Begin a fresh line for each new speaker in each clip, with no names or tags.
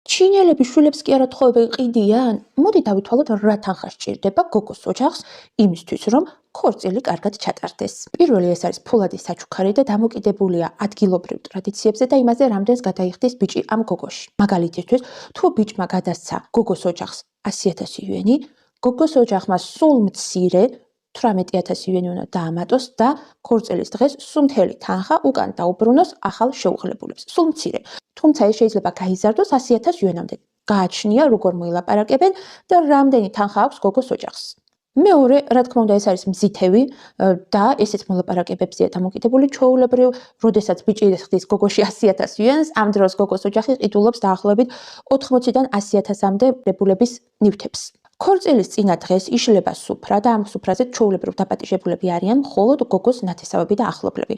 ჩინელები შვილებს კი არა თხოვებენ ყიდიან? მოდი დავითვალოთ რა თანხა სჭირდება გოგოს ოჯახს იმისთვის, რომ ქორწილი კარგად ჩატარდეს. პირველი ეს არის ფულადი საჩუქარი და დამოკიდებულია ადგილობრივ ტრადიციებზე და იმაზე, რამდენს გადაიხდის ბიჭი ამ გოგოში. მაგალითისთვის, თუ ბიჭმა გადასცა გოგოს ოჯახს 100.000 იუენი, გოგოს ოჯახმა სულ მცირე 18.000 იუენი უნდა დაამატოს და ქორწილის დღეს სულ მთელი თანხა უკან დაუბრუნოს ახალ შეუღლებულებს. სულ მცირე. თუმცა ეს შეიძლება გაიზარდოს 100.000 იუენამდე. გააჩნია როგორ მოილაპარაკებენ და რამდენი თანხა აქვს გოგოს ოჯახს. მეორე, რა თქმა უნდა, ეს არის მზითევი და ესეც მოლაპარაკებებზეა დამოკიდებული. ჩვეულებრივ, როდესაც ბიჭი ხდის გოგოში 100.000 იუენს, ამ დროს გოგოს ოჯახი ყიდულობს დაახლოებით 80-დან 100.000-მდე დებულების ნივთებს. ქორწილის წინა დღეს იშლება სუფრა და ამ სუფრაზე ჩვეულებრივ დაპატიჟებულები არიან მხოლოდ გოგოს ნათესავები და ახლობლები.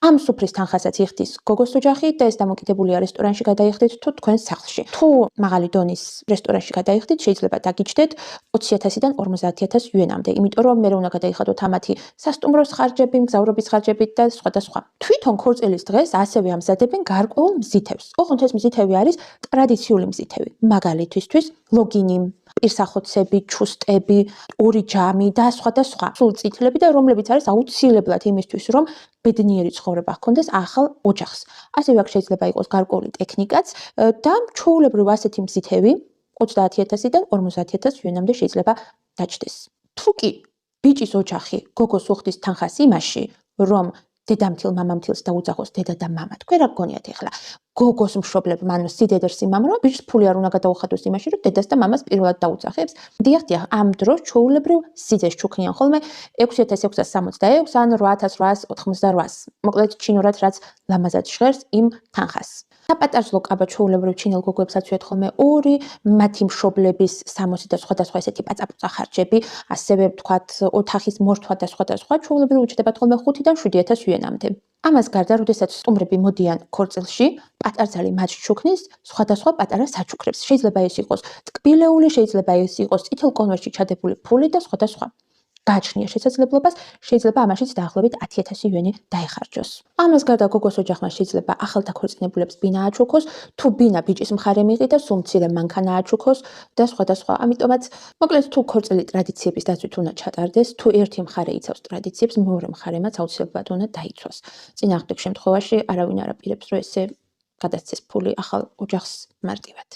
ამ სუფრის თანხასაც იხდის გოგოს ოჯახი და ეს დამოკიდებულია რესტორანში გადაიხდით თუ თქვენს სახლში. თუ მაღალი დონის რესტორანში გადაიხდით, შეიძლება დაგიჯდეთ 20.000-დან 50.000 იუენამდე, იმიტომ რომ მე უნდა გადაიხადოთ ამათი სასტუმროს ხარჯები, მგზავრობის ხარჯები და სხვა. თვითონ ქორწილის დღეს ასევე ამზადებენ გარკვეულ მზითევს. ოღონდ ეს მზითევი არის ტრადიციული მზითევი. მაგალითისთვის, ლოგინი, პირსახოცები, ჩუსტები, ორი ჯამი და სხვა. სულ წითლები და რომლებიც არის აუცილებლად იმისთვის, რომ ბედნიერი ცხოვრება ჰქონდეს ახალ ოჯახს. ასევე აქ შეიძლება იყოს გარკვეული ტექნიკაც და ჩვეულებრივ ასეთი მზითევი 30.000-დან 50.000 იუენამდე შეიძლება დაჯდეს. თუ კი ბიჭის ოჯახი გოგოს უხდის თანხას იმაში, რომ დედამთილ მამამთილს დაუძაღოს დედა და მამა. თქვენ რა გქონიათ ახლა? გოგოს მშობლებმა, ანუ სიდედერ სიმამრმა ბიჭს ფული არ უნდა გადაუხადოს იმაში, რომ დედას და მამას პირველად დაუძახებს. დიახ, ამ დროს ჩვეულებრივ სიძეს ჩუქნიან ხოლმე 6.666 ან 8.888. მოკლედ ჩინურად რაც ლამაზად ჟღერს იმ თანხას. საპატარძლო კაბა ჩვეულებრივ ჩინელ გოგოებს აწვიათ ხოლმე ორი, მათი მშობლების 60 და სხვა ესეთი პაწაპუწა ხარჯები, ასევე ვთქვათ ოთახის მორთვა და სხვა ჩვეულებრივ უჩნდებათ ხოლმე 5-დან 7.000 იუენამდე. ამას გარდა, როდესაც სტუმრები მოდიან ქორწილში, პატარძალი მათ ჩუქნის სხვადასხვა პატარა საჩუქრებს. შეიძლება ეს იყოს ტკბილეული, შეიძლება ეს იყოს წითელ კონვერტში ჩადებული ფული და სხვა. გააჩნია შესაძლებლობას, შეიძლება ამაშიც დაახლოებით 10.000 იუენი დაეხარჯოს. ამას გარდა გოგოს ოჯახმა შეიძლება ახალდაქორწინებულებს ბინა აჩუქოს, თუ ბინა ბიჭის მხარე მიიღეს, სულ მცირე მანქანა აჩუქოს და სხვა. ამიტომაც, მოკლედ თუ ქორწილი ტრადიციების დაცვით უნდა ჩატარდეს, თუ ერთი მხარე იცავს ტრადიციებს, მეორე მხარემაც აუცილებლად უნდა დაიცვას. წინააღმდეგ შემთხვევაში არავინ არ აპირებს, რომ ესე გადასცეს ფული ახალ ოჯახს მარტივად.